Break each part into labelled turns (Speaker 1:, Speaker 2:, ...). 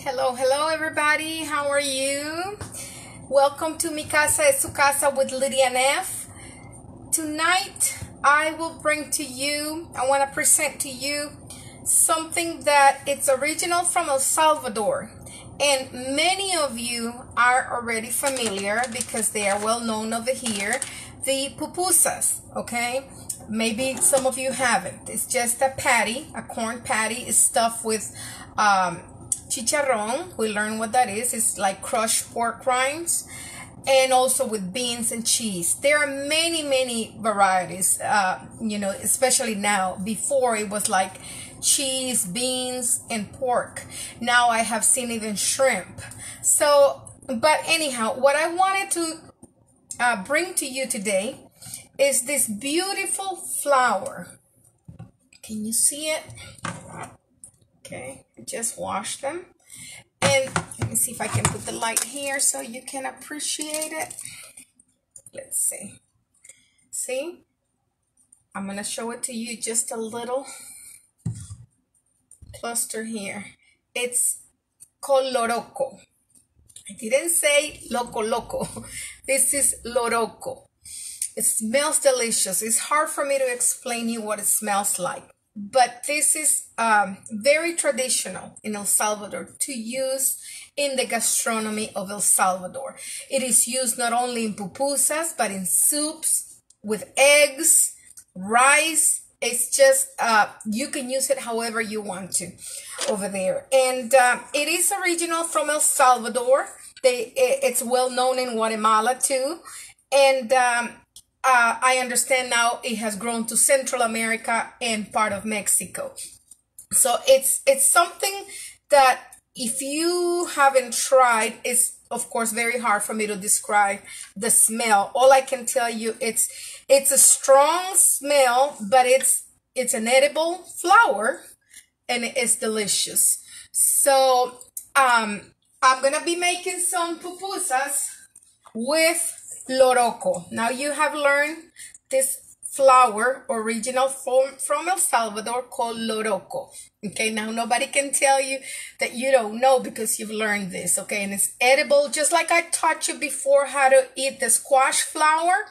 Speaker 1: Hello everybody. How are you? Welcome to Mi Casa es Su Casa with Lydia and F. Tonight I will bring to you, I want to present to you something that it's original from El Salvador. And many of you are already familiar because they are well known over here. The pupusas, okay? Maybe some of you haven't. It's just a patty, a corn patty is stuffed with chicharrón. We learned what that is. It's like crushed pork rinds, and also with beans and cheese. There are many varieties, especially now. Before it was like cheese, beans, and pork. Now I have seen even shrimp. So, but anyhow, what I wanted to bring to you today is this beautiful flour. Can you see it? Okay, I just washed them. And let me see if I can put the light here so you can appreciate it. Let's see. See? I'm going to show it to you just a little cluster here. It's called Loroco. I didn't say loco. This is Loroco. It smells delicious. It's hard for me to explain you what it smells like. But this is very traditional in El Salvador to use in the gastronomy of El Salvador. It is used not only in pupusas, but in soups, with eggs, rice. It's just, you can use it however you want to over there. And it is original from El Salvador. It's well known in Guatemala too. And I understand now it has grown to Central America and part of Mexico. So it's something that if you haven't tried, it's of course very hard for me to describe the smell. All I can tell you, it's a strong smell, but it's an edible flour and it's delicious. So I'm gonna be making some pupusas with Loroco. Now you have learned this flour original from El Salvador called Loroco. Okay, now nobody can tell you that you don't know because you've learned this. Okay, and it's edible, just like I taught you before how to eat the squash flour.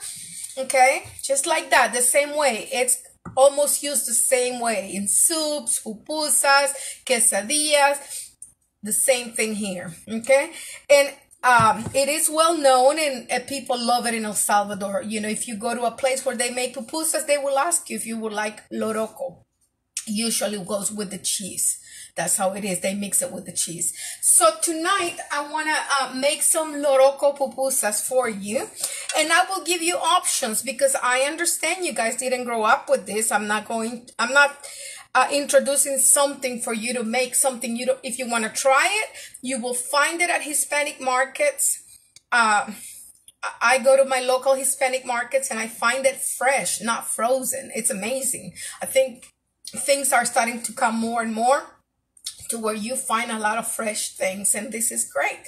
Speaker 1: Okay, just like that, the same way. It's almost used the same way in soups, pupusas, quesadillas, the same thing here. Okay, and it is well known and people love it in El Salvador. You know, if you go to a place where they make pupusas, they will ask you if you would like Loroco. Usually it goes with the cheese. That's how it is. They mix it with the cheese. So tonight I want to make some Loroco pupusas for you. And I will give you options because I understand you guys didn't grow up with this. I'm not introducing something for you to make something you don't. If you want to try it, you will find it at Hispanic markets. I go to my local Hispanic markets and I find it fresh, not frozen. It's amazing. I think things are starting to come more and more to where you find a lot of fresh things, and this is great.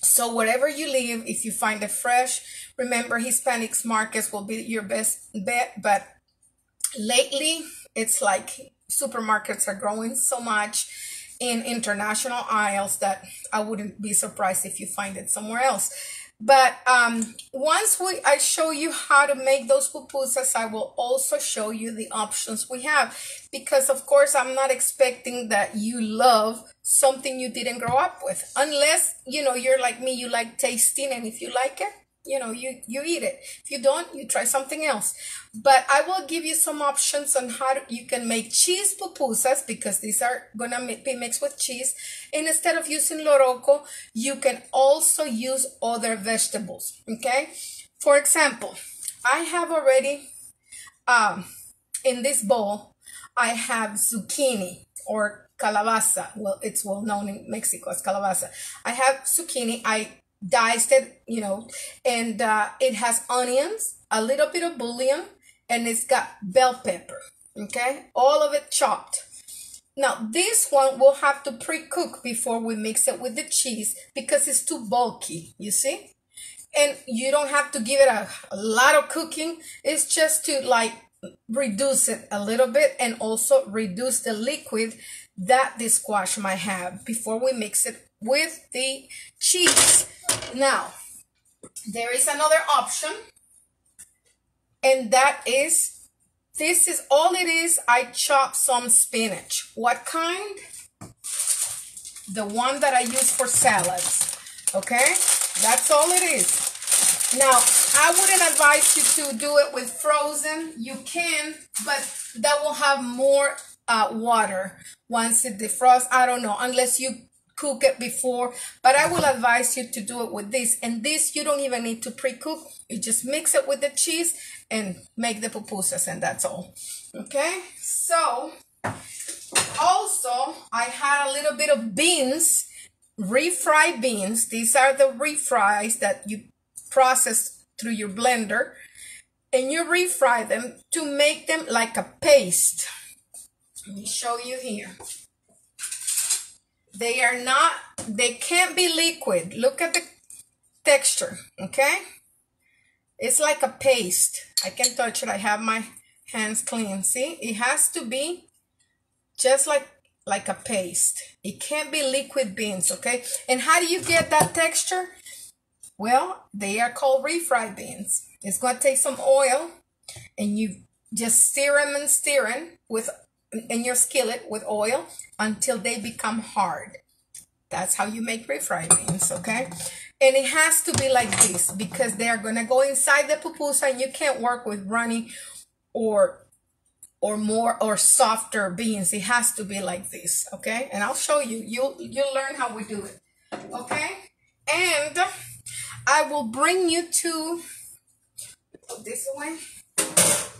Speaker 1: So wherever you live, if you find it fresh, remember Hispanic markets will be your best bet. But lately, it's like supermarkets are growing so much in international aisles that I wouldn't be surprised if you find it somewhere else. But once I show you how to make those pupusas, I will also show you the options we have. Because of course, I'm not expecting that you love something you didn't grow up with. Unless, you're like me, you like tasting, and if you like it, you eat it. If you don't, you try something else. But I will give you some options on how you can make cheese pupusas, because these are gonna be mixed with cheese. And instead of using Loroco, you can also use other vegetables. Okay. For example, I have already in this bowl, I have zucchini or calabaza. Well, it's well known in Mexico as calabaza. I have zucchini. I diced it, and it has onions, a little bit of bouillon, and it's got bell pepper. Okay, all of it chopped. Now this one we'll have to pre-cook before we mix it with the cheese because it's too bulky, you see. And you don't have to give it a lot of cooking. It's just to like reduce it a little bit and also reduce the liquid that the squash might have before we mix it with the cheese. Now, there is another option, and that is, this is all it is. I chop some spinach. What kind? The one that I use for salads. Okay, that's all it is. Now, I wouldn't advise you to do it with frozen. You can, but that will have more water once it defrosts. I don't know, unless you cook it before, but I will advise you to do it with this. And this, you don't even need to pre-cook. You just mix it with the cheese and make the pupusas, and that's all. Okay, so also I had a little bit of beans, refried beans. These are the refries that you process through your blender, and you refry them to make them like a paste. Let me show you here. They can't be liquid. Look at the texture, okay? It's like a paste. I can touch it. I have my hands clean. See, it has to be just like a paste. It can't be liquid beans, okay? And how do you get that texture? Well, they are called refried beans. It's going to take some oil, and you just stir them and stir them in your skillet with oil until they become hard. That's how you make refried beans, okay? And it has to be like this because they are going to go inside the pupusa, and you can't work with runny or more or softer beans. It has to be like this, okay? And I'll show you. You'll learn how we do it, okay? And I will bring you to this way.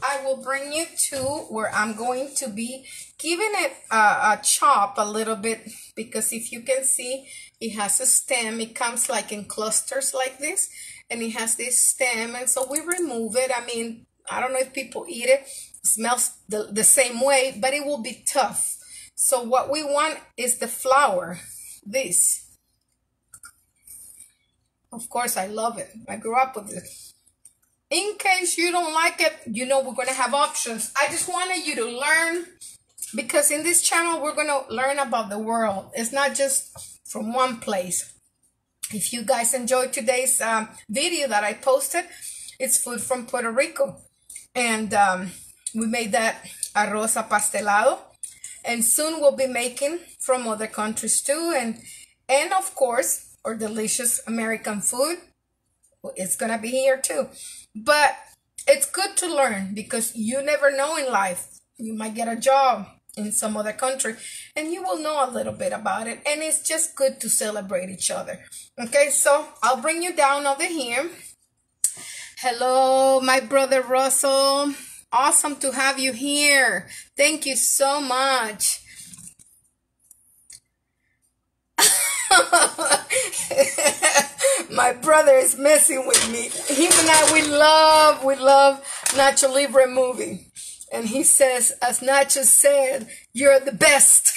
Speaker 1: I will bring you to where I'm going to be giving it a chop a little bit, because if you can see, it has a stem. It comes like in clusters like this, and it has this stem, and so we remove it. I mean, I don't know if people eat it. It smells the same way, but it will be tough. So what we want is the flour, this. Of course, I love it. I grew up with it. In case you don't like it, you know we're going to have options. I just wanted you to learn, because in this channel, we're going to learn about the world. It's not just from one place. If you guys enjoyed today's video that I posted, it's food from Puerto Rico. And we made that arroz pastelado. And soon we'll be making from other countries too. And of course, our delicious American food. It's going to be here too. But it's good to learn, because you never know in life. You might get a job in some other country, and you will know a little bit about it. And it's just good to celebrate each other. Okay, so I'll bring you down over here. Hello, my brother Russell. Awesome to have you here. Thank you so much. My brother is messing with me. Him and I, we love Nacho Libre movie. And he says, as Nacho said, you're the best.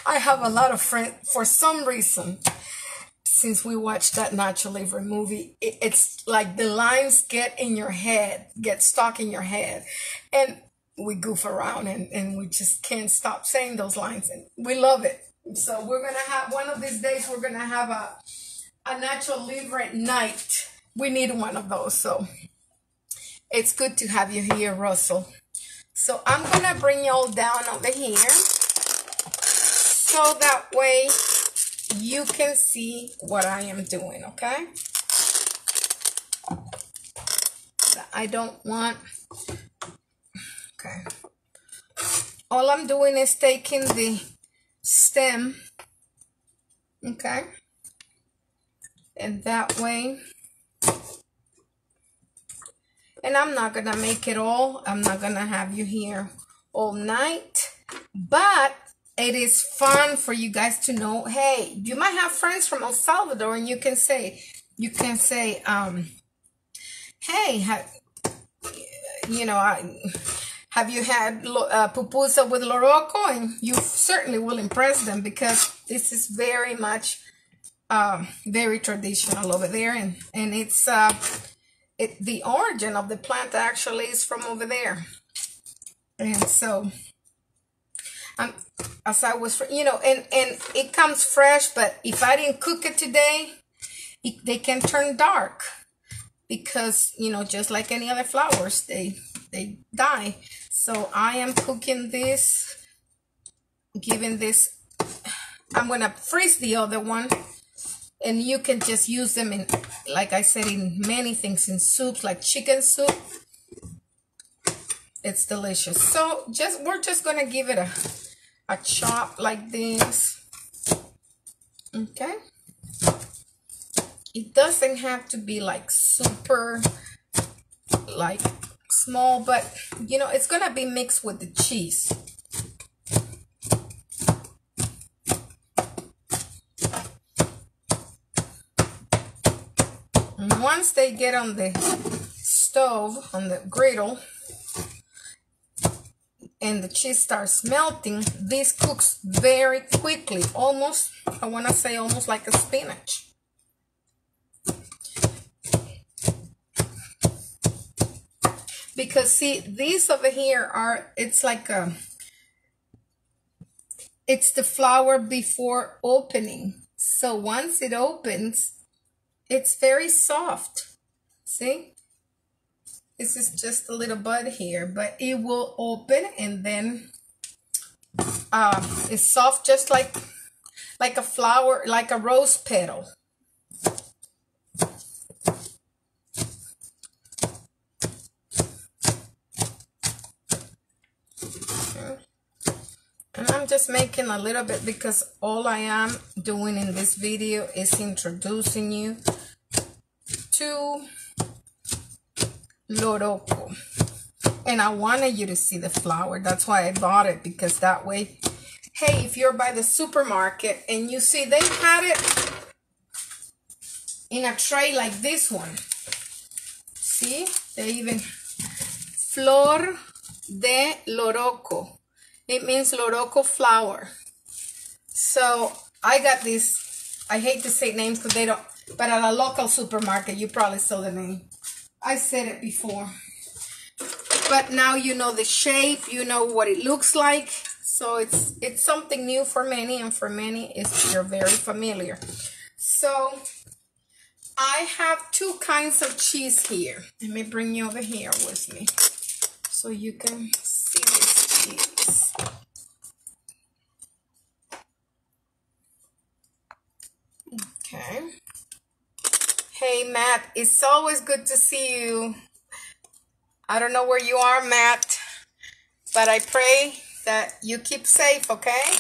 Speaker 1: I have a lot of friends, for some reason, since we watched that Nacho Libre movie, it's like the lines get in your head, get stuck in your head. And we goof around, and we just can't stop saying those lines. And we love it. So we're going to have, one of these days, we're going to have a Nacho Libre night. We need one of those. So it's good to have you here, Russell. So I'm going to bring you all down over here, so that way you can see what I am doing, okay? I don't want, okay. All I'm doing is taking the stem, okay, and that way, and I'm not gonna make it all. I'm not gonna have you here all night, but it is fun for you guys to know, hey, you might have friends from El Salvador, and you can say, hey, have you had pupusa with Loroco? And you certainly will impress them, because this is very much very traditional over there, and it's the origin of the plant actually is from over there. And so as I was, and it comes fresh, but if I didn't cook it today, they can turn dark because, just like any other flowers, they die. So I am cooking this, giving this, I'm going to freeze the other one, and you can just use them in, like I said, in many things, in soups, like chicken soup. It's delicious. So we're just going to give it a chop like this. Okay. It doesn't have to be like super like small, but it's going to be mixed with the cheese. And once they get on the stove, on the griddle, and the cheese starts melting, this cooks very quickly, almost, I want to say almost like a spinach. Because see, these over here it's like it's the flour before opening. So once it opens, it's very soft. See? This is just a little bud here, but it will open and then it's soft, just like a flower, like a rose petal. And I'm just making a little bit because all I am doing in this video is introducing you to Loroco. And I wanted you to see the flour. That's why I bought it, because that way, hey, if you're by the supermarket and you see they had it in a tray like this one. See? They even Flor de Loroco. It means Loroco flour. So I got this. I hate to say names because they don't, but at a local supermarket, you probably saw the name. I said it before. But now you know the shape, you know what it looks like. So it's something new for many, and for many you're very familiar. So I have two kinds of cheese here. Let me bring you over here with me so you can see this cheese. Okay. Hey, Matt, it's always good to see you. I don't know where you are, Matt, but I pray that you keep safe, okay?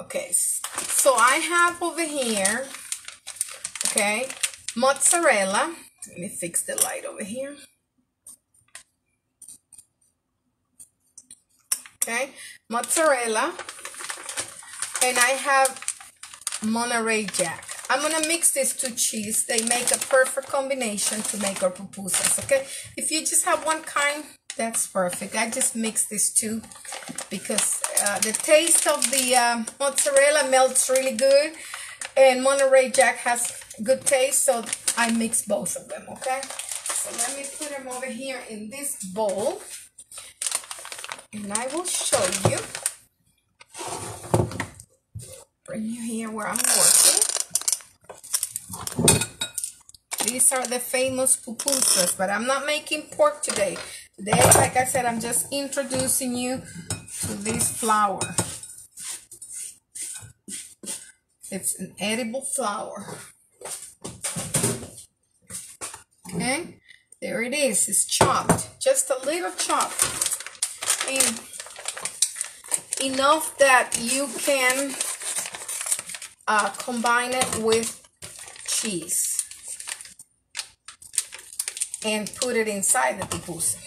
Speaker 1: Okay, so I have over here, okay, mozzarella. Let me fix the light over here. Okay, mozzarella, and I have Monterey Jack. I'm gonna mix these two cheese. They make a perfect combination to make our pupusas, okay? If you just have one kind, that's perfect. I just mix these two because the taste of the mozzarella melts really good, and Monterey Jack has good taste, so I mix both of them, okay? So let me put them over here in this bowl, and I will show you. Bring you here where I'm working. These are the famous pupusas, but I'm not making pork today. Today, like I said, I'm just introducing you to this flour. It's an edible flour. Okay, there it is. It's chopped, just a little chopped, and enough that you can combine it with cheese and put it inside the pupusa.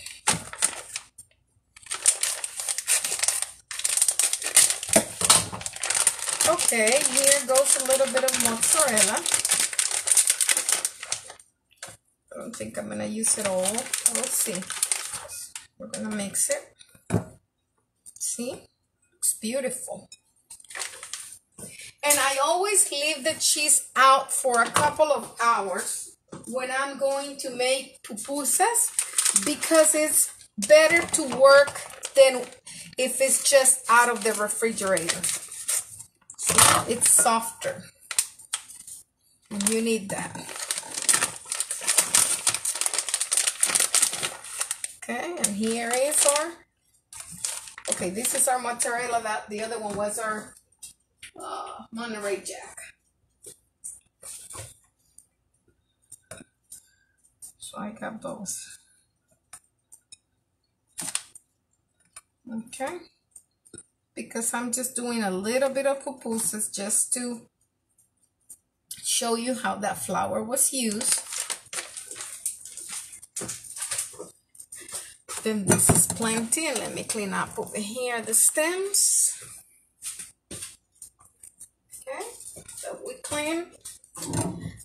Speaker 1: Okay, here goes a little bit of mozzarella. I don't think I'm gonna use it all. We'll see. We're gonna mix it. See? Looks beautiful. And I always leave the cheese out for a couple of hours when I'm going to make pupusas because it's better to work than if it's just out of the refrigerator. It's softer. You need that. Okay, and here is our, okay, this is our mozzarella. That the other one was our Monterey Jack. So I got those. Okay, because I'm just doing a little bit of pupusas just to show you how that flour was used. Then this is plenty, and let me clean up over here the stems. Okay, so we clean.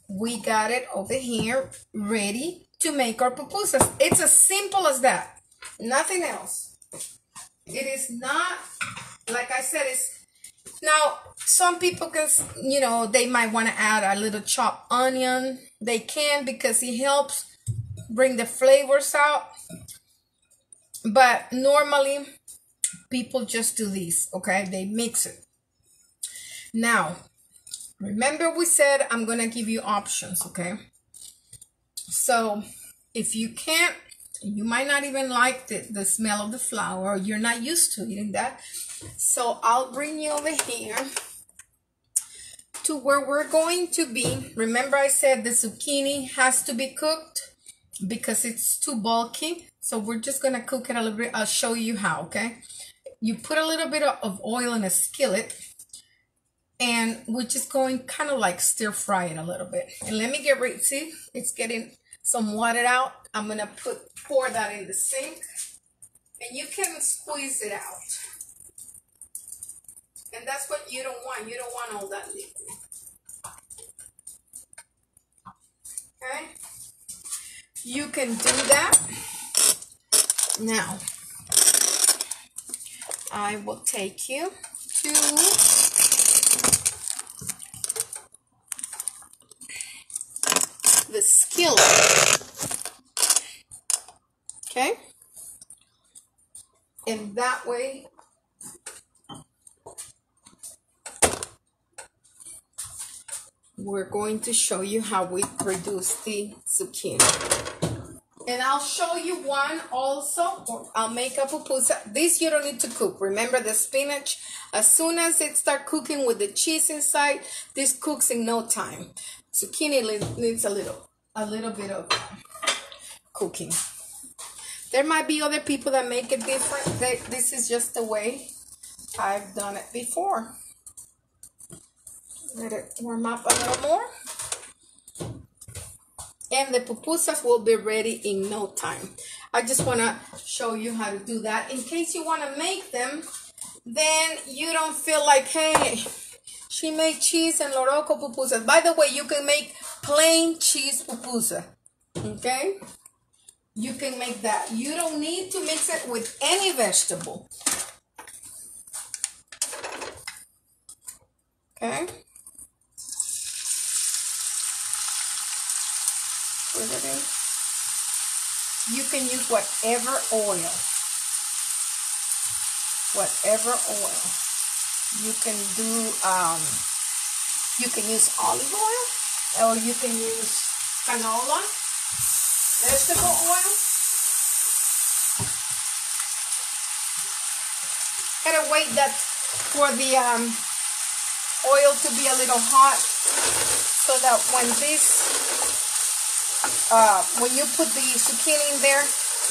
Speaker 1: We got it over here ready to make our pupusas. It's as simple as that. Nothing else. It is not, like I said, it's, now some people can, you know, they might want to add a little chopped onion. They can because it helps bring the flavors out. But normally people just do these, okay? They mix it. Now, remember we said I'm going to give you options, okay? So if you can't, you might not even like the smell of the flour, or you're not used to eating that. So I'll bring you over here to where we're going to be. Remember I said the zucchini has to be cooked because it's too bulky. So we're just going to cook it a little bit. I'll show you how, okay? You put a little bit of oil in a skillet, and we're just going kind of like stir fry it a little bit. And let me get ready. See, it's getting some water out. I'm going to pour that in the sink, and you can squeeze it out. And that's what you don't want. You don't want all that liquid. Okay? You can do that. Now, I will take you to the skillet. Okay? And that way, we're going to show you how we produce the zucchini. And I'll show you one also, or I'll make a pupusa. This you don't need to cook. Remember the spinach, as soon as it starts cooking with the cheese inside, this cooks in no time. Zucchini needs a little bit of cooking. There might be other people that make it different. This is just the way I've done it before. Let it warm up a little more. And the pupusas will be ready in no time. I just want to show you how to do that. In case you want to make them, then you don't feel like, hey, she made cheese and Loroco pupusas. By the way, you can make plain cheese pupusa. Okay? You can make that. You don't need to mix it with any vegetable. Okay? You can use whatever oil. Whatever oil. You can do, you can use olive oil, or you can use canola, vegetable oil. Gotta wait that for the oil to be a little hot, so that when when you put the zucchini in there,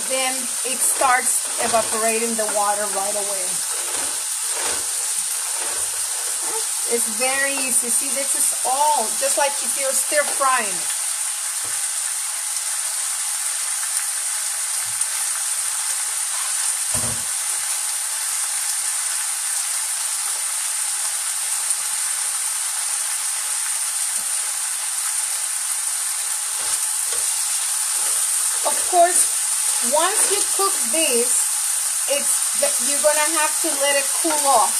Speaker 1: then it starts evaporating the water right away. It's very easy. See, this is all just like if you're stir frying. Of course, once you cook this, you're gonna have to let it cool off,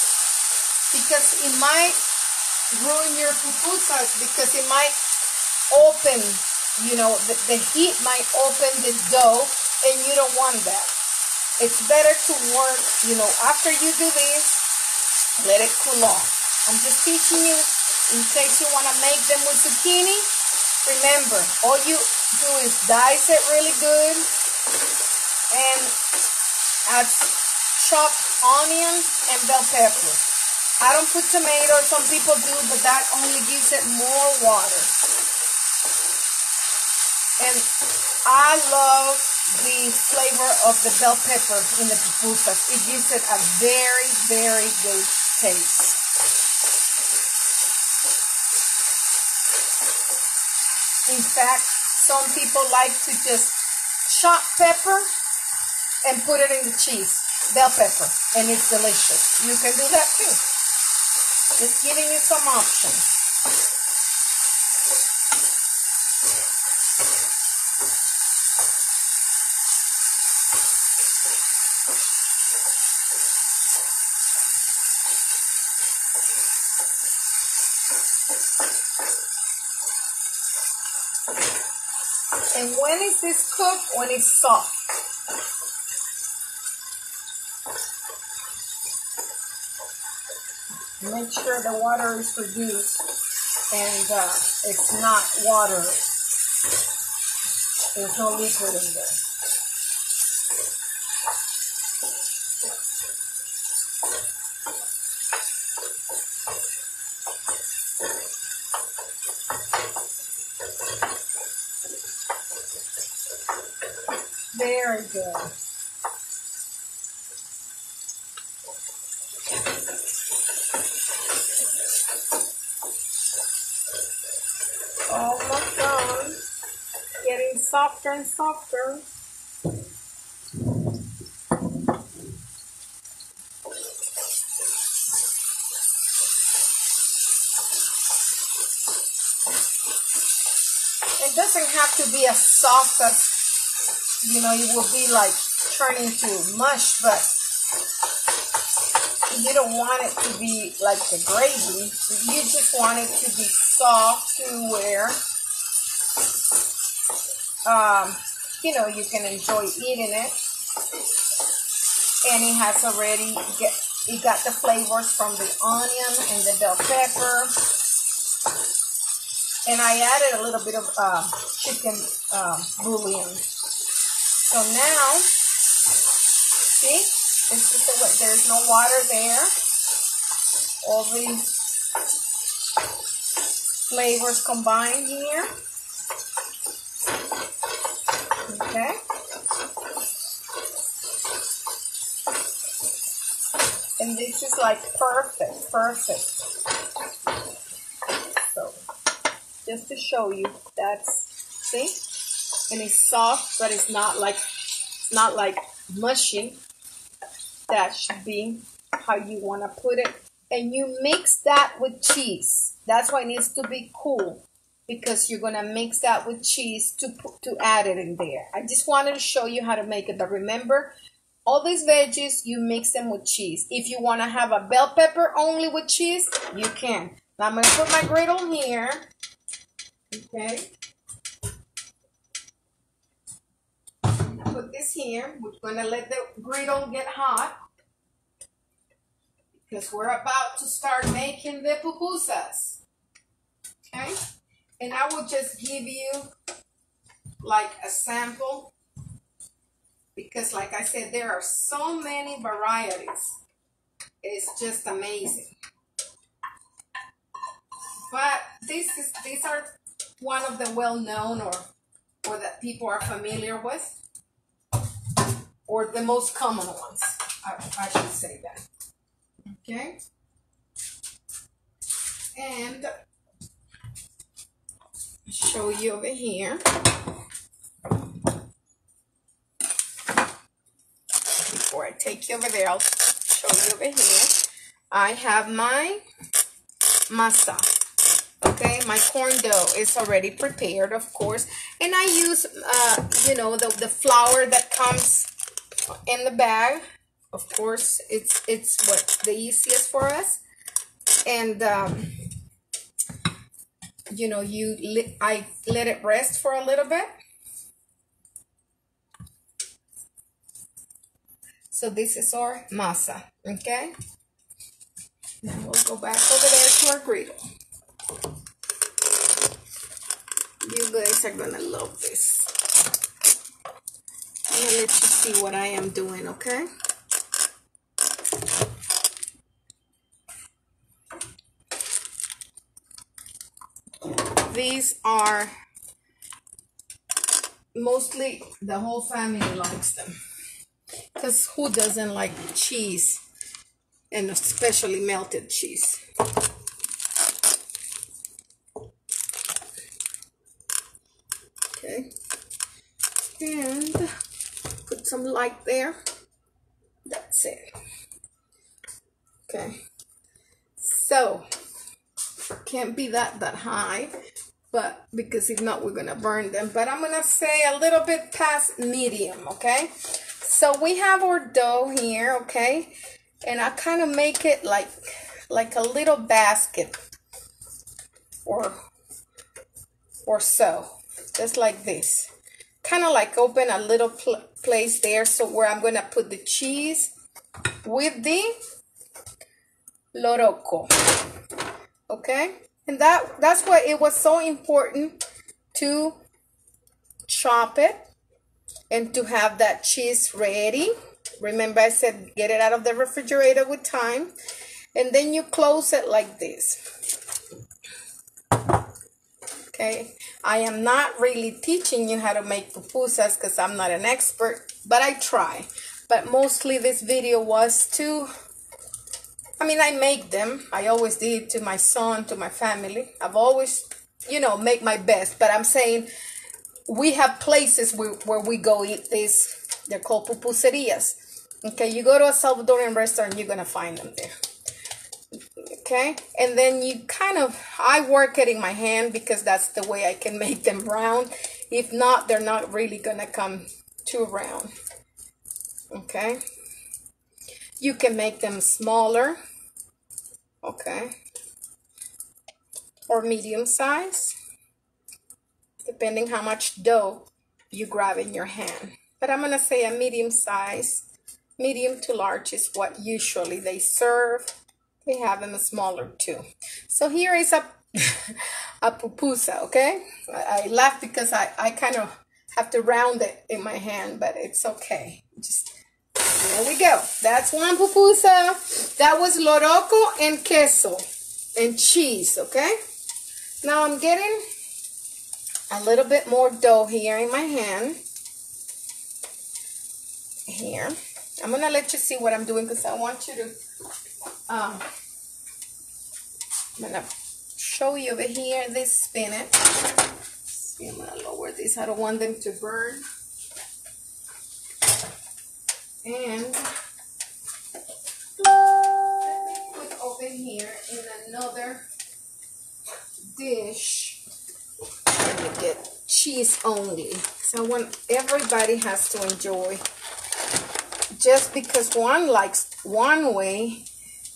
Speaker 1: because it might ruin your pupusas, because it might open you know, the heat might open the dough, and you don't want that. It's better to work, you know, after you do this, let it cool off. I'm just teaching you in case you want to make them with zucchini. Remember, all you do is dice it really good and add chopped onions and bell pepper. I don't put tomatoes, some people do, but that only gives it more water. And I love the flavor of the bell pepper in the pupusas. It gives it a very, very good taste. In fact, some people like to just chop pepper and put it in the cheese, bell pepper, and it's delicious. You can do that too. Just giving you some options. And when is this cooked? When it's soft. Make sure the water is reduced and it's not water. There's no liquid in there. Very good. Almost done. Getting softer and softer. It doesn't have to be as soft as, you know, it will be like turning to mush, but you don't want it to be like the gravy. You just want it to be soft to where, you know, you can enjoy eating it. And it has already it got the flavors from the onion and the bell pepper. And I added a little bit of chicken bouillon. So now, see, this is the way. There's no water there. All the flavors combined here. Okay. And this is like perfect, perfect. So, just to show you, that's, see? And it's soft, but it's not like mushy. That should be how you want to put it. And you mix that with cheese. That's why it needs to be cool, because you're going to mix that with cheese to add it in there. I just wanted to show you how to make it. But remember, all these veggies, you mix them with cheese. If you want to have a bell pepper only with cheese, you can. Now I'm going to put my griddle here. Okay. Put this here. We're going to let the griddle get hot, because we're about to start making the pupusas. Okay? And I will just give you like a sample, because like I said, there are so many varieties. It's just amazing. But these are one of the well-known or that people are familiar with, or the most common ones. I should say that. Okay. And show you over here. Before I take you over there, I'll show you over here. I have my masa. Okay, my corn dough is already prepared, of course, and I use, you know, the flour that comes in the bag. Of course, it's what the easiest for us. And you know, I let it rest for a little bit. So this is our masa, okay? Now we'll go back over there to our griddle. You guys are gonna love this. I'm gonna let you see what I am doing, okay? These are mostly the whole family likes them. Because who doesn't like cheese? And especially melted cheese. Okay. And put some light there. That's it. Okay. So, can't be that high, but because if not, we're gonna burn them. But I'm gonna say a little bit past medium, okay? So we have our dough here, okay? And I kind of make it like a little basket or so, just like this. Kind of like open a little place there, so where I'm gonna put the cheese with the Loroco, okay? And that's why it was so important to chop it and to have that cheese ready. Remember I said get it out of the refrigerator with time, and then you close it like this. Okay, I am not really teaching you how to make pupusas because I'm not an expert, but I try. But mostly this video was to, I mean, I make them. I always did to my son, to my family. I've always, you know, make my best. But I'm saying we have places where we go eat this. They're called pupuserias. Okay, you go to a Salvadorian restaurant, you're going to find them there. Okay, and then you kind of, I work it in my hand because that's the way I can make them round. If not, they're not really going to come too round. Okay, you can make them smaller. Okay, or medium size, depending how much dough you grab in your hand. But I'm gonna say a medium size, medium to large is what usually they serve. They have them smaller too. So here is a pupusa, okay? I laugh because I kind of have to round it in my hand, but it's okay. Just there we go. That's one pupusa. That was Loroco and queso and cheese, okay? Now I'm getting a little bit more dough here in my hand. Here. I'm going to let you see what I'm doing because I want you to, I'm going to show you over here this spinach. See, I'm going to lower this. I don't want them to burn. And let me put over here in another dish. Let me get cheese only. So I want everybody has to enjoy. Just because one likes one way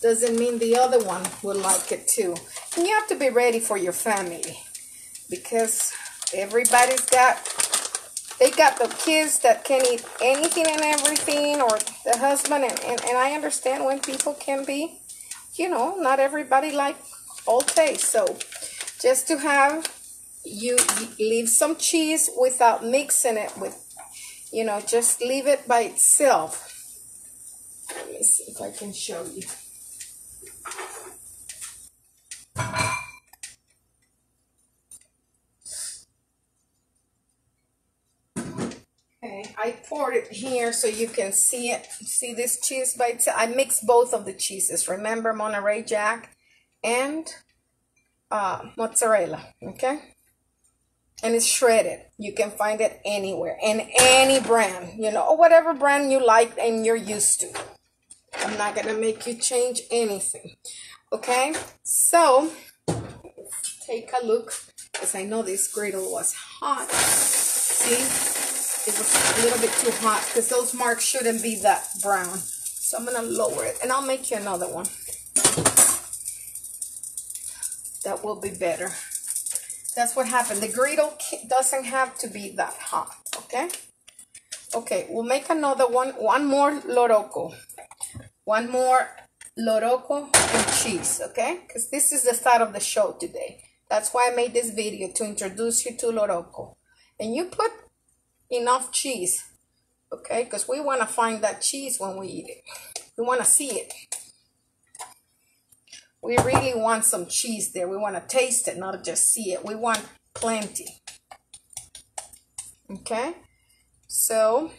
Speaker 1: doesn't mean the other one will like it too. And you have to be ready for your family because everybody's got, they got the kids that can eat anything and everything, or the husband, and I understand when people can be, you know, not everybody like all taste. So just to have, you leave some cheese without mixing it with, you know, just leave it by itself. Let me see if I can show you. Okay, I poured it here so you can see it. See this cheese by itself? I mixed both of the cheeses. Remember, Monterey Jack and mozzarella, okay? And it's shredded. You can find it anywhere, in any brand, you know, or whatever brand you like and you're used to. I'm not going to make you change anything, okay? So, let's take a look, because I know this griddle was hot. See, it was a little bit too hot, because those marks shouldn't be that brown. So I'm going to lower it, and I'll make you another one. That will be better. That's what happened. The griddle doesn't have to be that hot, okay? Okay, we'll make another one. One more Loroco. One more Loroco and cheese, okay? Because this is the start of the show today. That's why I made this video, to introduce you to Loroco. And you put enough cheese, okay? Because we want to find that cheese when we eat it. We want to see it. We really want some cheese there. We want to taste it, not just see it. We want plenty. Okay? So,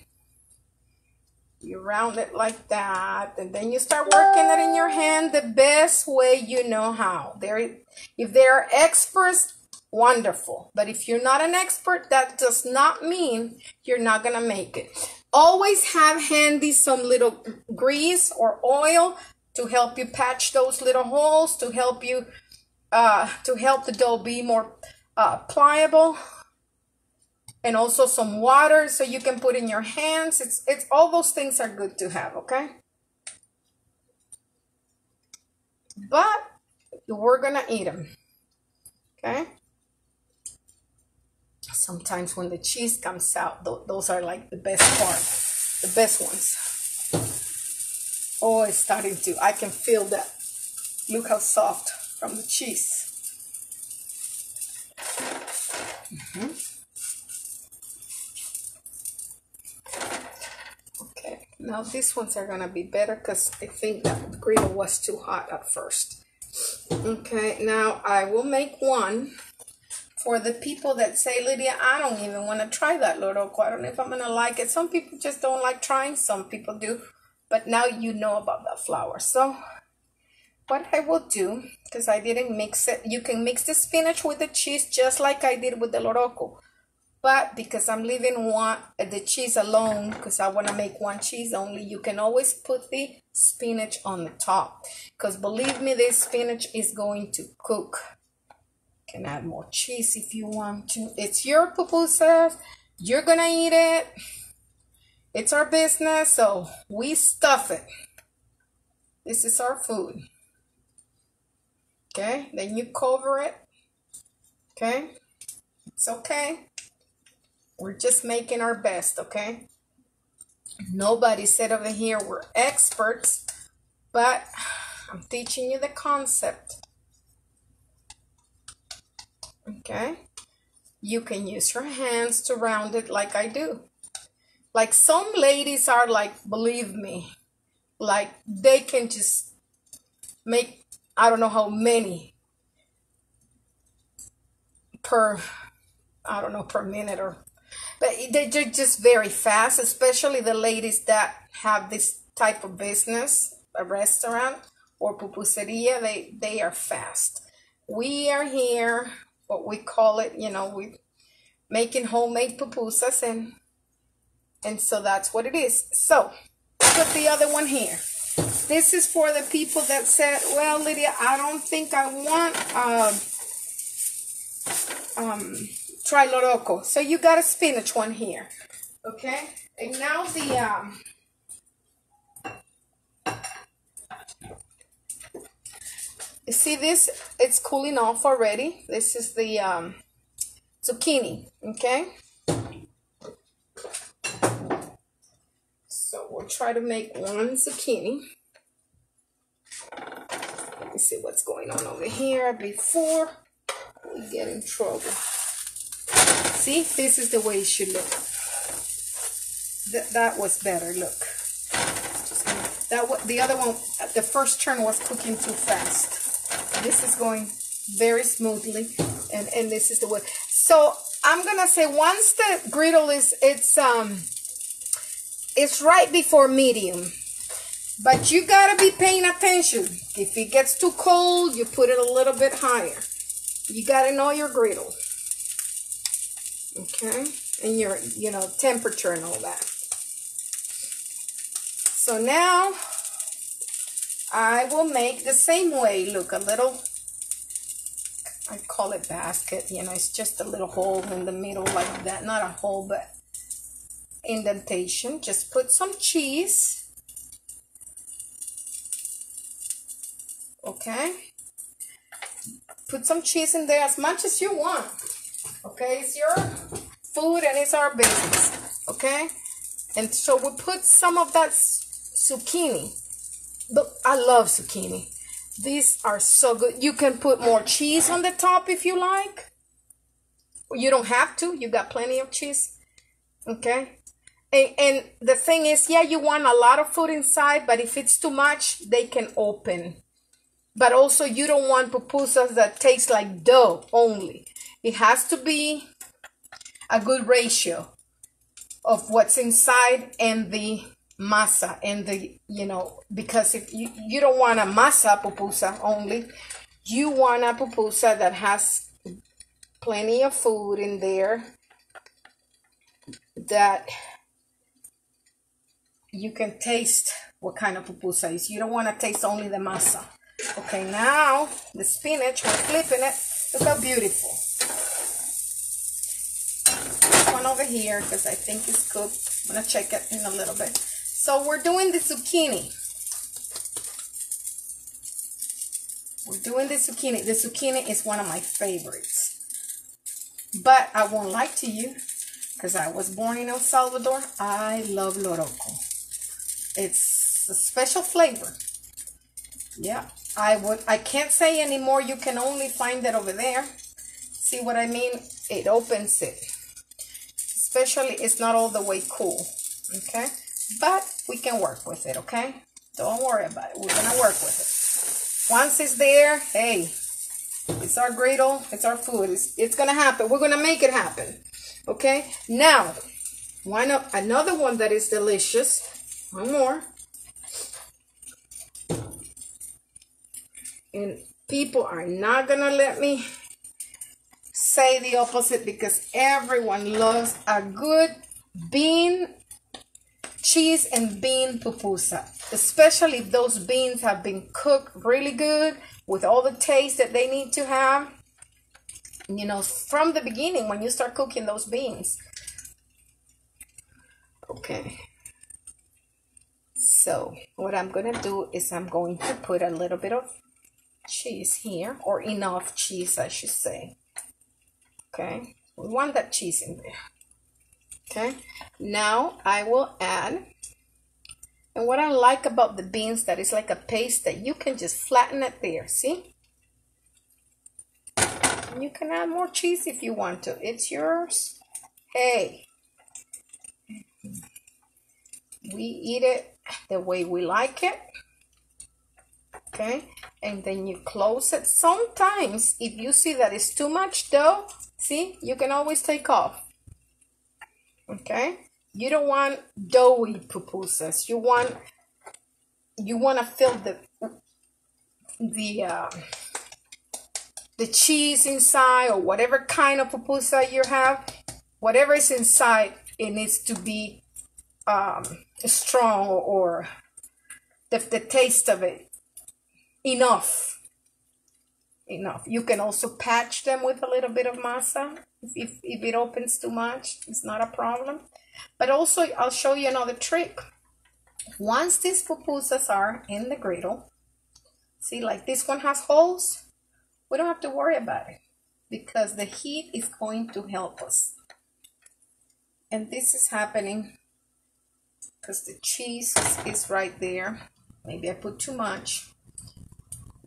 Speaker 1: you round it like that. And then you start working it in your hand the best way you know how. If there are experts, wonderful. But if you're not an expert, that does not mean you're not going to make it. Always have handy some little grease or oil to help you patch those little holes, to help you, to help the dough be more pliable, and also some water so you can put in your hands. It's all those things are good to have, okay? But we're gonna eat them, okay? Sometimes when the cheese comes out, those are like the best part, the best ones. Oh, it's starting to, I can feel that. Look how soft from the cheese. Okay, now these ones are gonna be better because I think that the griddle was too hot at first. Okay, now I will make one for the people that say, Lydia, I don't even want to try that Loroco. I don't know if I'm gonna like it. Some people just don't like trying, some people do. But now you know about that flour. So what I will do, because I didn't mix it, you can mix the spinach with the cheese just like I did with the Loroco. But because I'm leaving the cheese alone, because I want to make one cheese only, you can always put the spinach on the top. Because believe me, this spinach is going to cook. You can add more cheese if you want to. It's your pupusas. You're going to eat it. It's our business, so we stuff it. This is our food. Okay, then you cover it. Okay, it's okay. We're just making our best, okay? Nobody said over here we're experts, but I'm teaching you the concept. Okay, you can use your hands to round it like I do. Like some ladies are like, believe me, like they can just make, I don't know how many per minute, or, but they're just very fast, especially the ladies that have this type of business, a restaurant or pupuseria, they are fast. We are here, what we call it, you know, we making homemade pupusas, and so that's what it is. So put the other one here. This is for the people that said, well, Lydia, I don't think I want try Loroco. So you got a spinach one here. Okay? And now you see this? It's cooling off already. This is the zucchini. Okay? So we'll try to make one zucchini. Let me see what's going on over here before we get in trouble. See, this is the way it should look. That was better. Look, the other one, the first turn was cooking too fast. This is going very smoothly, and this is the way. So I'm gonna say once the griddle it's right before medium. But you gotta be paying attention. If it gets too cold, you put it a little bit higher. You gotta know your griddle. Okay? And your, you know, temperature and all that. So now, I will make the same way. Look, a little, I call it basket. You know, it's just a little hole in the middle like that. Not a hole, but indentation. Just put some cheese. Okay, put some cheese in there as much as you want. Okay, it's your food and it's our business. Okay, and so we put some of that zucchini. Look, I love zucchini. These are so good. You can put more cheese on the top if you like. You don't have to. You got plenty of cheese. Okay. And the thing is, yeah, you want a lot of food inside, but if it's too much, they can open. But also, you don't want pupusas that taste like dough only. It has to be a good ratio of what's inside and the masa and the, because if you don't want a masa pupusa only, you want a pupusa that has plenty of food in there that you can taste what kind of pupusa is. You don't want to taste only the masa. Okay, now the spinach, we're flipping it. Look how beautiful. This one over here, because I think it's cooked. I'm going to check it in a little bit. So we're doing the zucchini. We're doing the zucchini. The zucchini is one of my favorites. But I won't lie to you, because I was born in El Salvador. I love Loroco. It's a special flavor. Yeah, I can't say anymore. You can only find it over there. See what I mean? It opens it. Especially, it's not all the way cool. Okay? But we can work with it, okay? Don't worry about it. We're going to work with it. Once it's there, hey, it's our griddle. It's our food. It's going to happen. We're going to make it happen. Okay? Now, another one that is delicious. One more. And people are not going to let me say the opposite, because everyone loves a good cheese and bean pupusa, especially if those beans have been cooked really good with all the taste that they need to have, from the beginning when you start cooking those beans. Okay, so what I'm going to do is I'm going to put a little bit of cheese here, or enough cheese, I should say. Okay, we want that cheese in there. Okay, now I will add, and what I like about the beans, that it's like a paste that you can just flatten it there, see? And you can add more cheese if you want to. It's yours. Hey, we eat it the way we like it. Okay, and then you close it. Sometimes if you see that it's too much dough, see, you can always take off. Okay, you don't want doughy pupusas. You want to fill the cheese inside, or whatever kind of pupusa you have. Whatever is inside, it needs to be strong, or the taste of it enough. You can also patch them with a little bit of masa. If it opens too much, it's not a problem. But also, I'll show you another trick. Once these pupusas are in the griddle, see, like this one has holes, we don't have to worry about it, because the heat is going to help us. And this is happening because the cheese is right there. Maybe I put too much.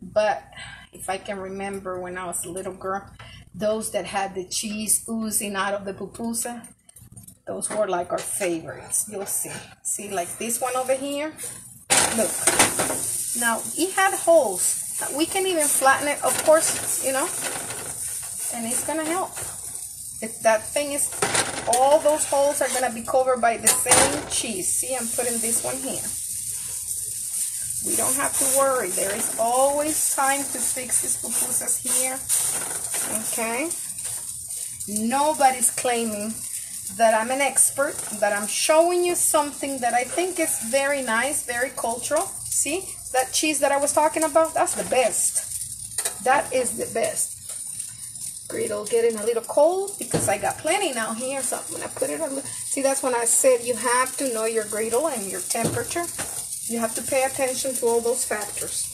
Speaker 1: But if I can remember when I was a little girl, those that had the cheese oozing out of the pupusa, those were like our favorites. You'll see. See, like this one over here? Look. Now, it had holes. We can even flatten it, of course, and it's going to help. If that thing is, all those holes are going to be covered by the same cheese. See, I'm putting this one here. We don't have to worry. There is always time to fix these pupusas here. Okay? Nobody's claiming that I'm an expert, but I'm showing you something that I think is very nice, very cultural. See? That cheese that I was talking about? That's the best. That is the best. Griddle getting a little cold because I got plenty now here, so I'm going to put it a little. See, that's when I said you have to know your griddle and your temperature. You have to pay attention to all those factors.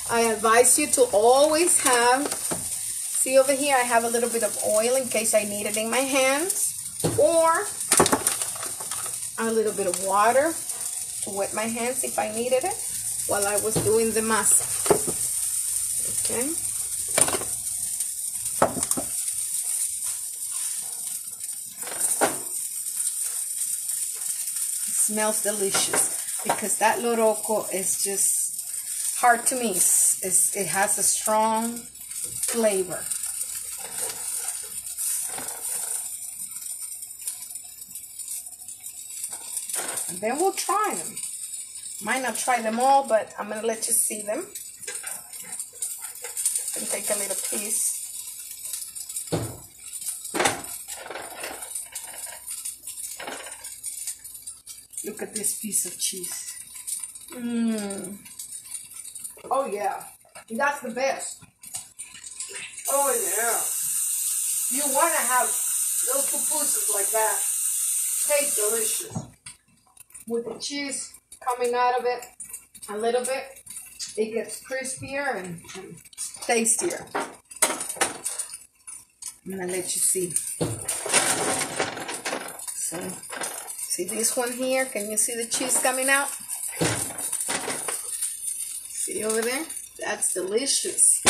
Speaker 1: I advise you to always have, see over here, I have a little bit of oil in case I need it in my hands, or a little bit of water to wet my hands if I needed it while I was doing the masa. Okay. It smells delicious because that Loroco is just hard to miss. It has a strong flavor. And then we'll try them. Might not try them all, but I'm gonna let you see them. And take a little piece. Look at this piece of cheese. Oh yeah, that's the best. Oh yeah. You wanna have those pupusas like that. Taste delicious. With the cheese coming out of it a little bit, it gets crispier and tastier. I'm gonna let you see. So, see this one here? Can you see the cheese coming out? See over there? That's delicious.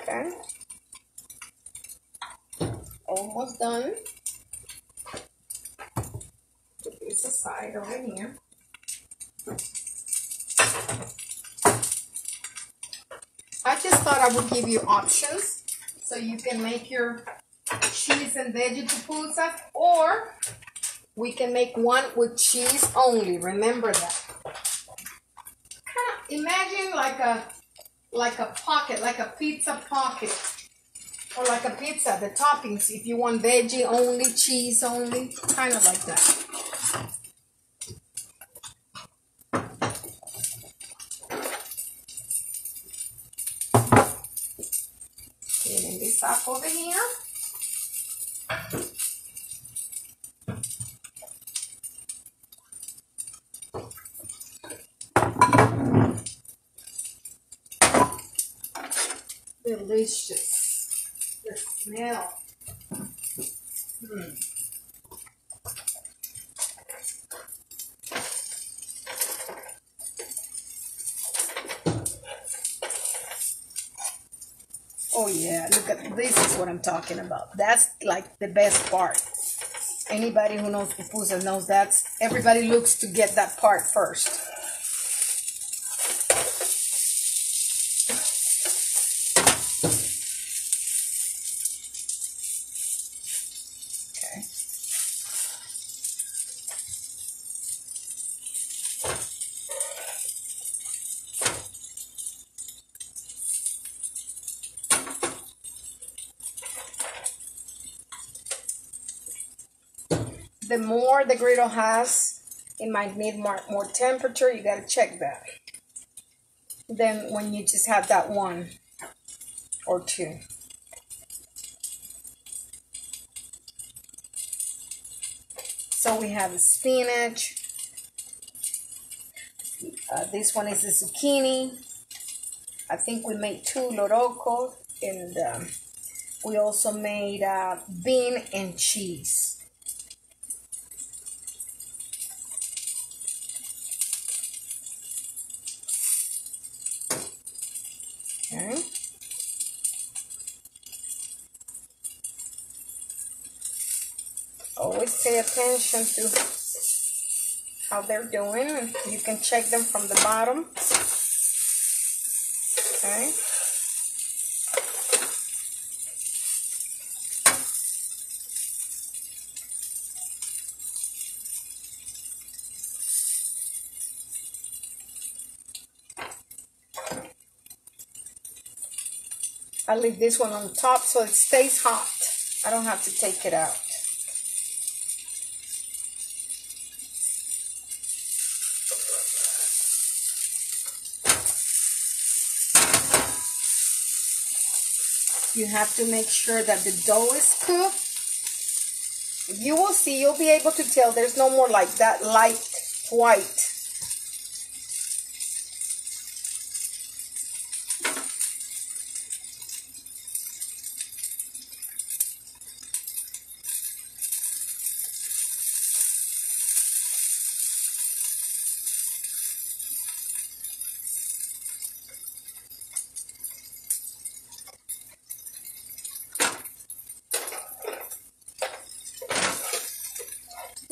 Speaker 1: Okay. Almost done. Put this aside over here. I just thought I would give you options so you can make your cheese and veggie pupusas, or we can make one with cheese only. Remember that. Imagine like a pocket, like a pizza pocket, or like a pizza, the toppings, if you want veggie only, cheese only, kind of like that. Cleaning this up over here. Delicious. The smell. Oh yeah, look at this is what I'm talking about. That's like the best part. Anybody who knows pupusas knows that's everybody looks to get that part first. The more the griddle has, it might need more temperature. You got to check that. Then when you just have that one or two. So we have spinach. This one is the zucchini. I think we made 2 Loroco, and we also made bean and cheese. Okay. Always pay attention to how they're doing. You can check them from the bottom. Okay. I leave this one on top so it stays hot. I don't have to take it out. You have to make sure that the dough is cooked. You will see, you'll be able to tell there's no more like that light white.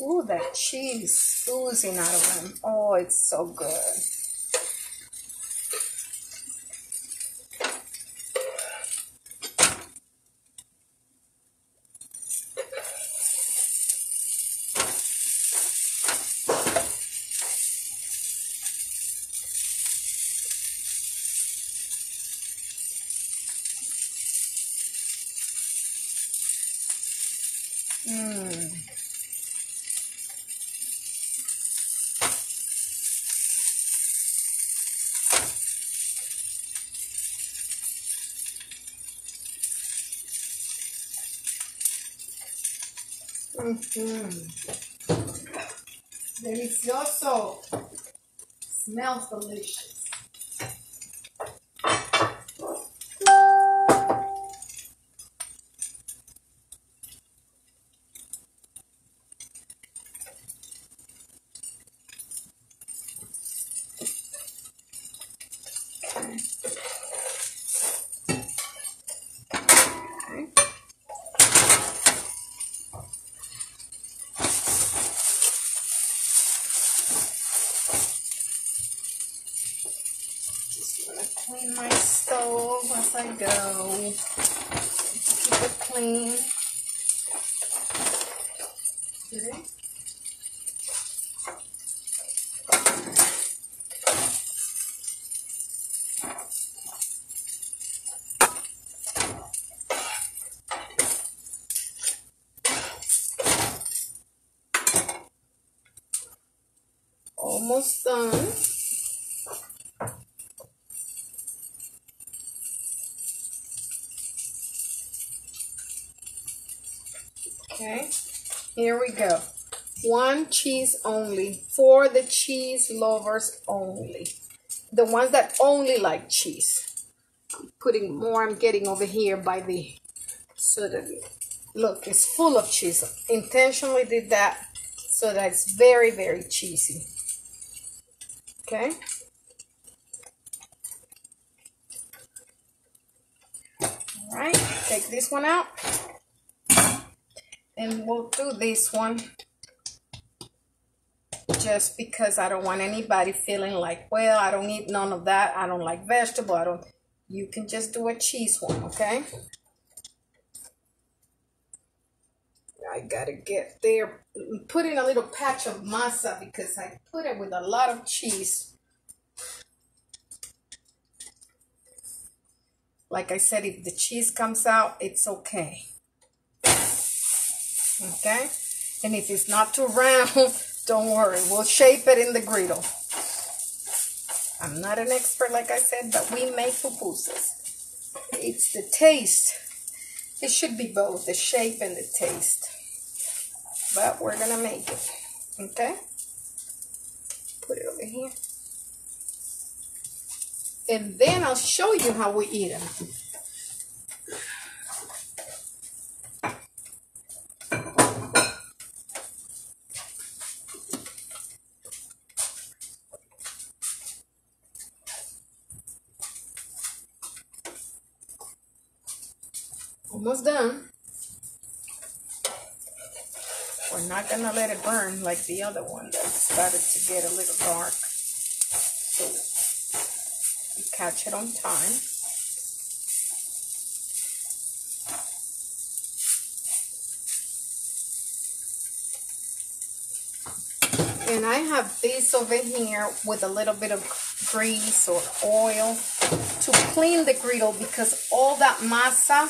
Speaker 1: Ooh, that cheese oozing out of them. Oh, it's so good. Delicioso. Smells delicious. Clean my stove as I go. Keep it clean. Okay. Almost done. Okay, here we go. One cheese only for the cheese lovers only. The ones that only like cheese. I'm putting more, I'm getting over here by the, so that, look, it's full of cheese. Intentionally did that so that it's very, very cheesy. Okay. All right, take this one out. And we'll do this one just because I don't want anybody feeling like, well, I don't eat none of that. I don't like vegetable. You can just do a cheese one, okay? I gotta get there. Put in a little patch of masa because I put it with a lot of cheese. Like I said, if the cheese comes out, it's okay. Okay? And if it's not too round, don't worry. We'll shape it in the griddle. I'm not an expert, like I said, but we make pupusas. It's the taste. It should be both, the shape and the taste. But we're going to make it. Okay? Put it over here. And then I'll show you how we eat them. Almost done. We're not going to let it burn like the other one that started to get a little dark. So you catch it on time. And I have this over here with a little bit of grease or oil to clean the griddle because all that masa,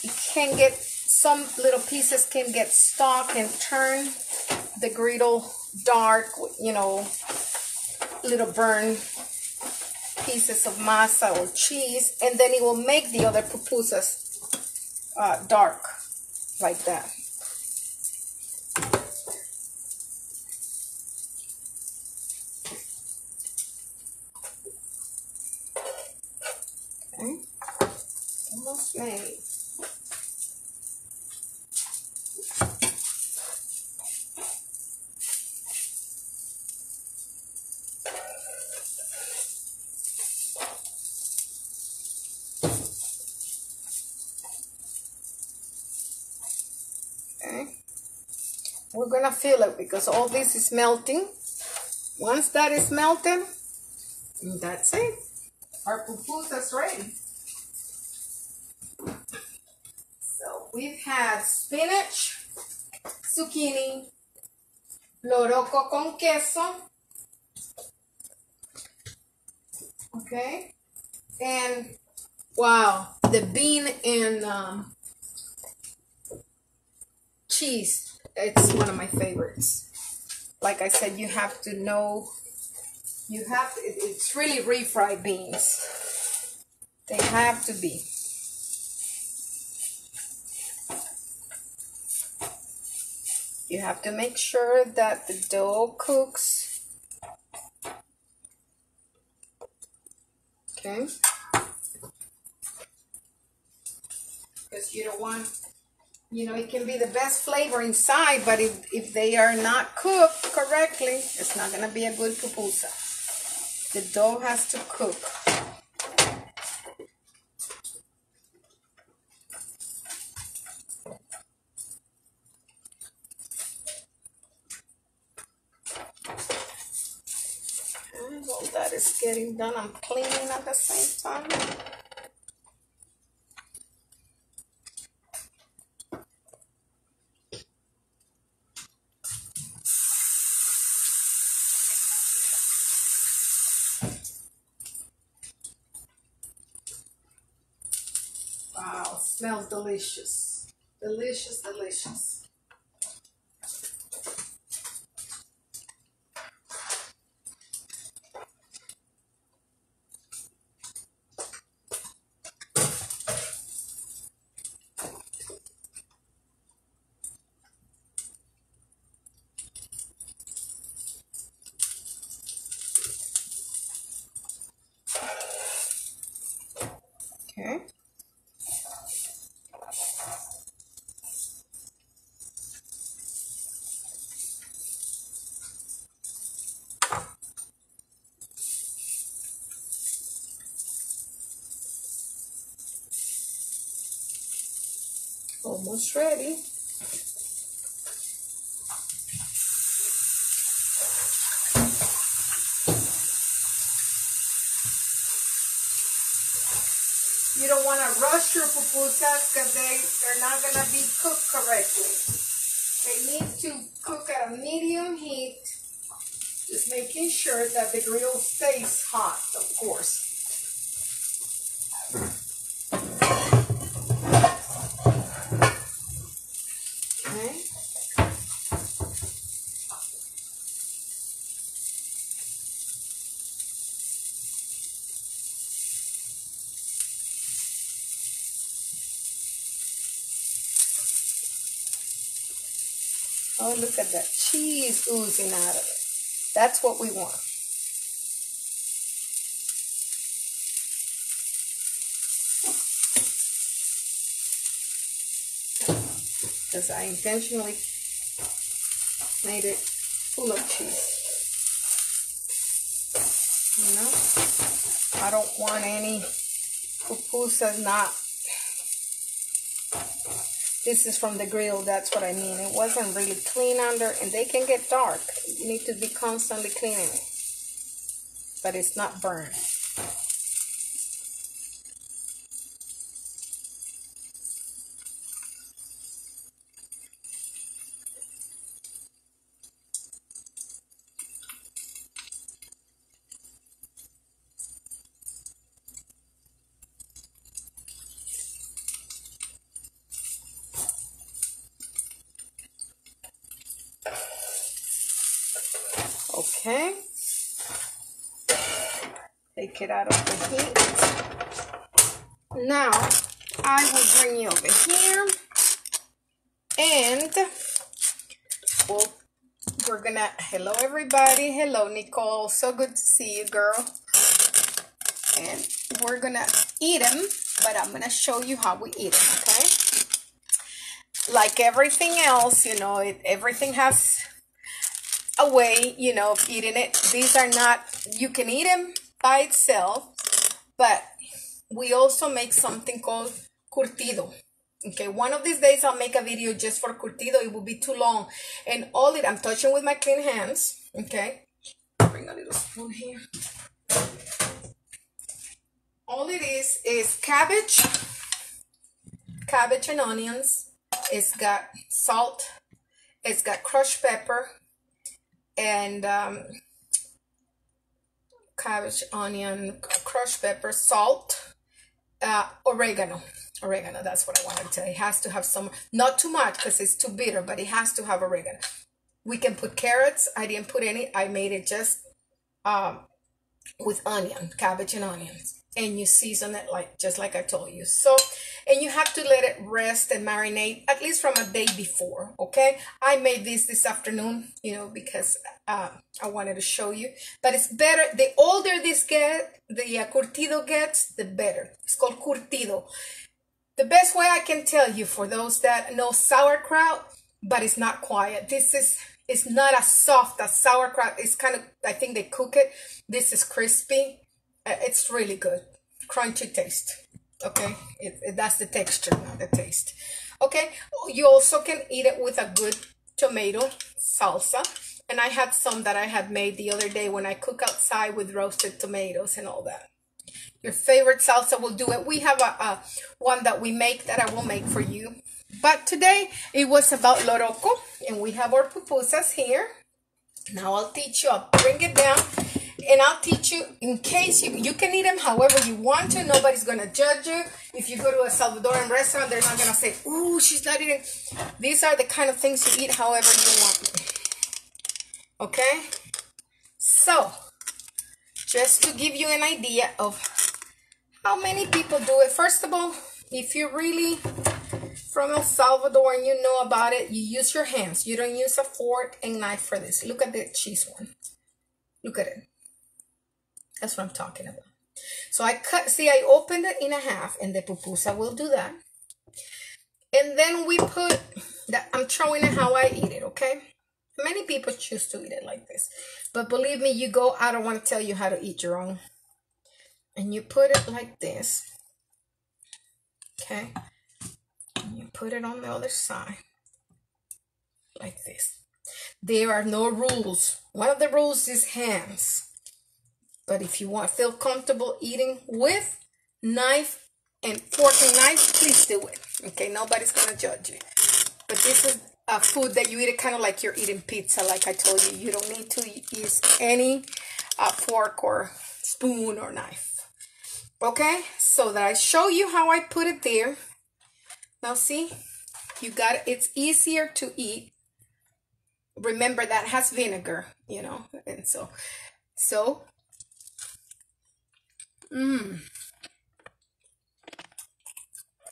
Speaker 1: it can get, some little pieces can get stuck and turn the griddle dark, you know, little burn. pieces of masa or cheese, and then it will make the other pupusas dark like that. Okay, almost made. We're gonna feel it because all this is melting. Once that is melted, that's it. Our pupusa's ready. So we've had spinach, zucchini, loroco con queso, okay, and wow, the bean and cheese. It's one of my favorites. Like I said, you have to know, it's really refried beans. They have to be. You have to make sure that the dough cooks. Okay. Because you don't want, it can be the best flavor inside, but if they are not cooked correctly, it's not going to be a good pupusa. The dough has to cook. And while that is getting done, I'm cleaning at the same time. Wow, smells delicious. Delicious, delicious. Okay. Almost ready. You don't want to rush your pupusas because they're not going to be cooked correctly. They need to cook at a medium heat, just making sure that the grill stays hot, of course. Okay. Oh, look at that cheese oozing out of it. That's what we want. Because I intentionally made it full of cheese. I don't want any pupusas not. This is from the grill, that's what I mean. It wasn't really clean under, and they can get dark. You need to be constantly cleaning it. But it's not burned. Okay, Take it out of the heat. Now, I will bring you over here. And we're gonna, hello everybody. Hello, Nicole. So good to see you, girl. And we're gonna eat them, but I'm gonna show you how we eat them, okay? Like everything else, you know, everything has a way, you know, of eating it. These are not, you can eat them by itself, but we also make something called curtido. Okay, one of these days I'll make a video just for curtido. It will be too long. And I'm touching with my clean hands. Okay, bring a little spoon here. All it is cabbage and onions. It's got salt. It's got crushed pepper and cabbage, onion, crushed pepper, salt, oregano. Oregano, that's what I wanted to tell you. It has to have some, not too much because it's too bitter, but it has to have oregano. We can put carrots. I didn't put any. I made it just with onion, cabbage and onions. And you season it just like I told you. So, and you have to let it rest and marinate at least from a day before, okay? I made this afternoon, you know, because I wanted to show you. But it's better, the older this curtido gets, the better. It's called curtido. The best way I can tell you for those that know sauerkraut, but it's not quiet. It's not as soft as sauerkraut. It's kind of, I think they cook it. This is crispy. It's really good. Crunchy taste. Okay? That's the texture, not the taste. Okay? You also can eat it with a good tomato salsa. And I had some that I had made the other day when I cook outside with roasted tomatoes and all that. Your favorite salsa will do it. We have a one that we make that I will make for you. But today it was about Loroco. And we have our pupusas here. Now I'll teach you. I'll bring it down. And I'll teach you in case you can eat them however you want to. Nobody's going to judge you. If you go to a Salvadoran restaurant, they're not going to say, ooh, she's not eating. These are the kind of things you eat however you want. Okay? So, just to give you an idea of how many people do it. First of all, if you're really from El Salvador and you know about it, you use your hands. You don't use a fork and knife for this. Look at the cheese one. Look at it. That's what I'm talking about. So I opened it in half, and the pupusa will do that. And then we put that, I'm showing it how I eat it, okay? Many people choose to eat it like this. But believe me, I don't want to tell you how to eat your own. And you put it like this. Okay? And you put it on the other side. Like this. There are no rules. One of the rules is hands. But if you feel comfortable eating with knife and fork and knife, please do it. Okay, nobody's gonna judge you. But this is a food that you eat it kind of like you're eating pizza. Like I told you, you don't need to use any fork or spoon or knife. Okay, so that I show you how I put it there. Now see, you got it. It's easier to eat. Remember that has vinegar, you know, and so.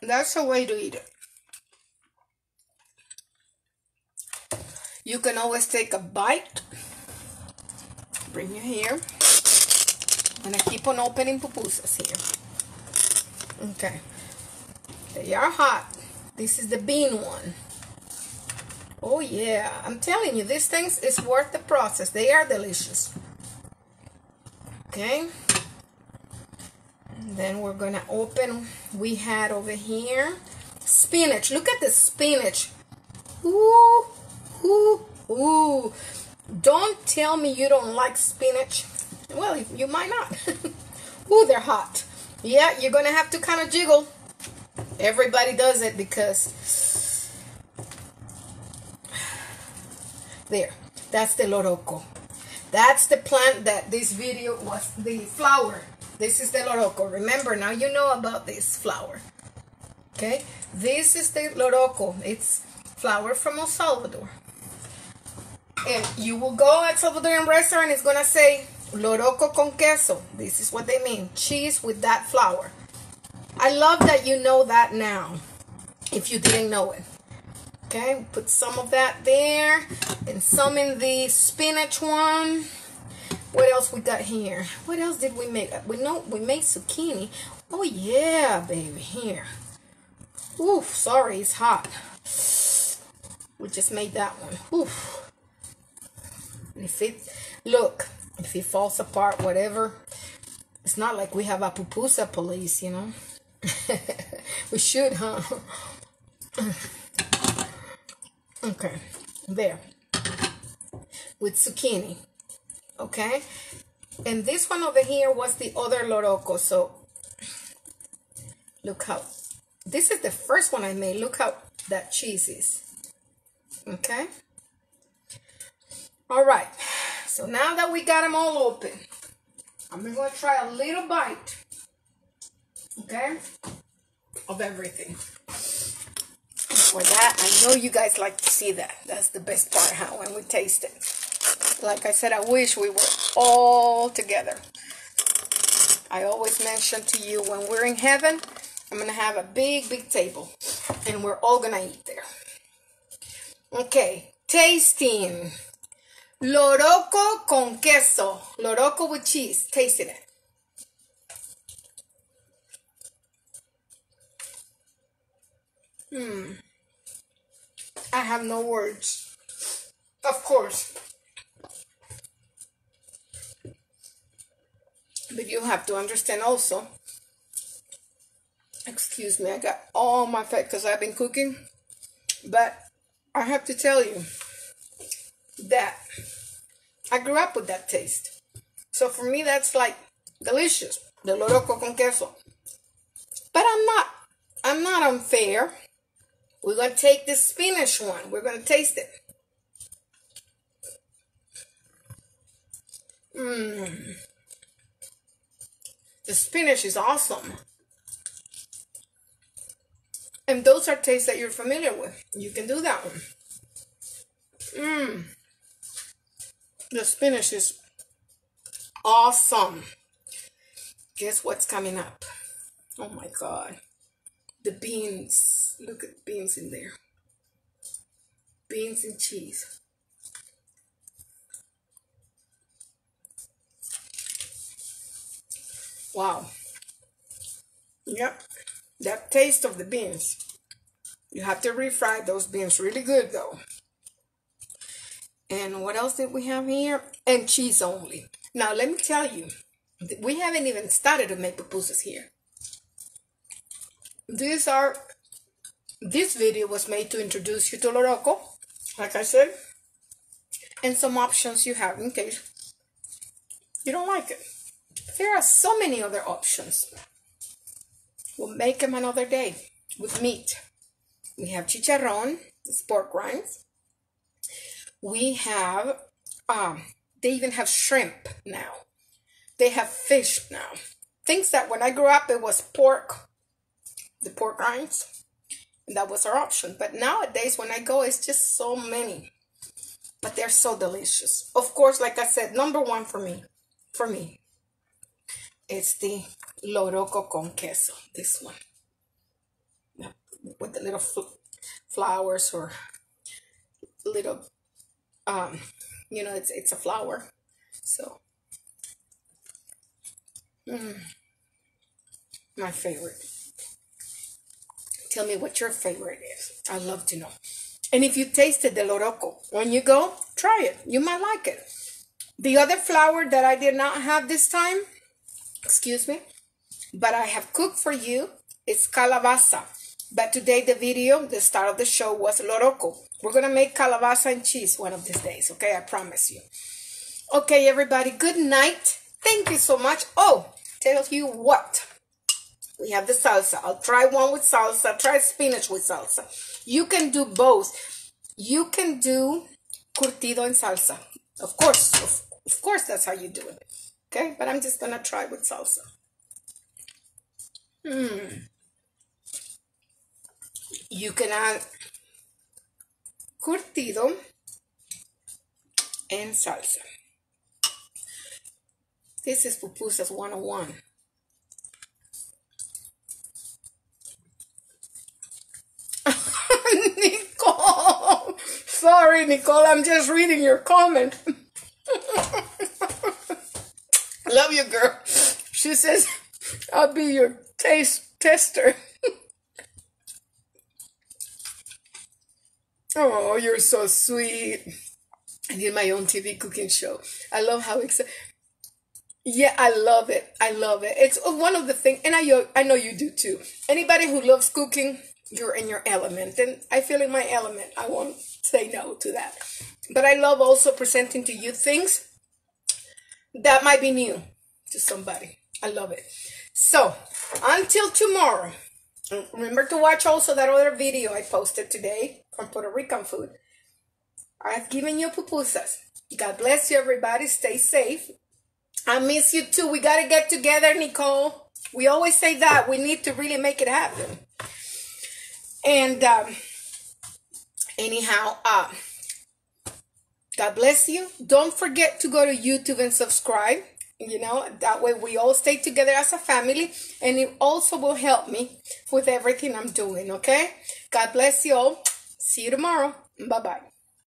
Speaker 1: That's a way to eat it. You can always take a bite. Bring it here. And I keep on opening pupusas here. Okay. They are hot. This is the bean one. Oh yeah, I'm telling you, these things is worth the process. They are delicious. Okay. And then we're gonna open. We had over here spinach. Look at the spinach. Ooh, ooh, ooh. Don't tell me you don't like spinach. Well, you might not. Ooh, they're hot. Yeah, you're gonna have to kind of jiggle. Everybody does it because there. That's the Loroco. That's the plant that this video was, the flower. This is the Loroco. Remember, now you know about this flower. Okay? This is the Loroco. It's flower from El Salvador. And you will go at Salvadorian restaurant, it's going to say Loroco con queso. This is what they mean. Cheese with that flour. I love that you know that now, if you didn't know it. Okay, put some of that there and some in the spinach one. What else we got here? What else did we make? We made zucchini. Oh yeah, baby, here. Oof, sorry, it's hot. We just made that one. Oof. If it falls apart, whatever, it's not like we have a pupusa police, you know. We should, huh? Okay, there. With zucchini. Okay, and this one over here was the other Loroco. So look how, this is the first one I made. Look how that cheese is. Okay, all right, so now that we got them all open, I'm gonna try a little bite, okay, of everything. For that, I know you guys like to see that. That's the best part, how when we taste it. Like I said, I wish we were all together. I always mention to you, when we're in heaven, I'm going to have a big, big table. And we're all going to eat there. Okay, tasting. Loroco con queso. Loroco with cheese. Tasting it. I have no words. Of course. But you have to understand also, excuse me, I got all my fat because I've been cooking, but I have to tell you that I grew up with that taste. So for me, that's like delicious, the Loroco con queso. But I'm not unfair. We're going to take this spinach one. We're going to taste it. The spinach is awesome. And those are tastes that you're familiar with. You can do that one. The spinach is awesome. Guess what's coming up? Oh my God. The beans. Look at the beans in there. Beans and cheese. Wow. Yep. That taste of the beans. You have to refry those beans really good though. And what else did we have here? And cheese only. Now let me tell you, we haven't even started to make pupusas here. This video was made to introduce you to Loroco, like I said, and some options you have in case you don't like it. There are so many other options. We'll make them another day with meat. We have chicharrón, it's pork rinds. We have, they even have shrimp now. They have fish now. Things that when I grew up, it was pork, the pork rinds, and that was our option. But nowadays, when I go, it's just so many. But they're so delicious. Of course, like I said, number one for me, it's the Loroco con queso, this one. With the little flowers or little, you know, it's a flower. So, my favorite. Tell me what your favorite is. I'd love to know. And if you tasted the Loroco, when you go, try it. You might like it. The other flower that I did not have this time, excuse me, but I have cooked for you, is calabaza. But today the video, the start of the show was Loroco. We're going to make calabaza and cheese one of these days, okay? I promise you. Okay, everybody, good night. Thank you so much. Oh, tell you what. We have the salsa. I'll try one with salsa. Try spinach with salsa. You can do both. You can do curtido and salsa. Of course, that's how you do it. Okay, but I'm just going to try with salsa. You can add curtido and salsa. This is pupusas 101. Nicole. Sorry, Nicole. I'm just reading your comment. Love you, girl. She says, I'll be your taste tester. Oh, you're so sweet. I need my own TV cooking show. I love how excited. Yeah, I love it. I love it. It's one of the things, and I know you do too. Anybody who loves cooking, you're in your element, and I feel in my element. I won't say no to that. But I love also presenting to you things that might be new to somebody. I love it. So, until tomorrow, remember to watch also that other video I posted today from Puerto Rican food. I've given you pupusas. God bless you, everybody. Stay safe. I miss you too. We got to get together, Nicole. We always say that. We need to really make it happen. And anyhow, God bless you. Don't forget to go to YouTube and subscribe. You know, that way we all stay together as a family. And it also will help me with everything I'm doing, okay? God bless you all. See you tomorrow. Bye-bye.